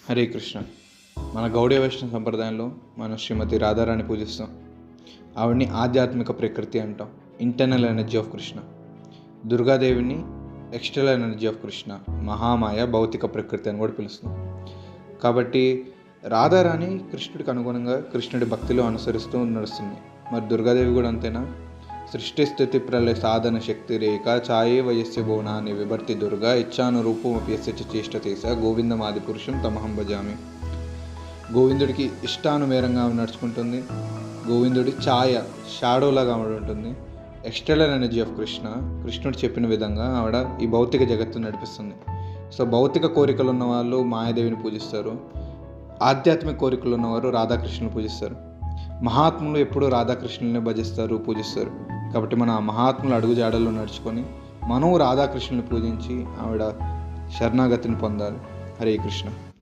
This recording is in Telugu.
హరే కృష్ణ. మన గౌడీయ వైష్ణవ సంప్రదాయంలో మనం శ్రీమతి రాధారాణి పూజిస్తాం. ఆవిడ్ని ఆధ్యాత్మిక ప్రకృతి అంటాం, ఇంటర్నల్ ఎనర్జీ ఆఫ్ కృష్ణ. దుర్గాదేవిని ఎక్స్టర్నల్ ఎనర్జీ ఆఫ్ కృష్ణ, మహామాయ భౌతిక ప్రకృతి అని కూడా పిలుస్తాం. కాబట్టి రాధారాణి కృష్ణుడికి అనుగుణంగా కృష్ణుడి భక్తిలో అనుసరిస్తూ నడుస్తుంది. మరి దుర్గాదేవి కూడా అంతేనా? సృష్టి స్థితి ప్రళయ సాధన శక్తి రేఖ ఛాయే వయస్య భువనాన్ని విభర్తి దుర్గా ఇచ్చానురూపమప్యస్య చ చేష్టతేస గోవిందమాది పురుషం తమహం భజామి. గోవిందుడికి ఇష్టానుమేరంగా నడుచుకుంటుంది. గోవిందుడి ఛాయ షాడోలాగా ఆవిడ ఉంటుంది. ఎక్స్టర్నల్ ఎనర్జీ ఆఫ్ కృష్ణ, కృష్ణుడు చెప్పిన విధంగా ఆవిడ ఈ భౌతిక జగత్తును నడిపిస్తుంది. సో భౌతిక కోరికలు ఉన్న వాళ్ళు మాయాదేవిని పూజిస్తారు, ఆధ్యాత్మిక కోరికలు ఉన్నవారు రాధాకృష్ణుని పూజిస్తారు. మహాత్ములు ఎప్పుడూ రాధాకృష్ణుల్ని భజిస్తారు, పూజిస్తారు. కాబట్టి మన మహాత్ములు అడుగు జాడల్లో నడుచుకొని మనం రాధాకృష్ణుని పూజించి ఆవిడ శరణాగతిని పొందాలి. హరే కృష్ణ.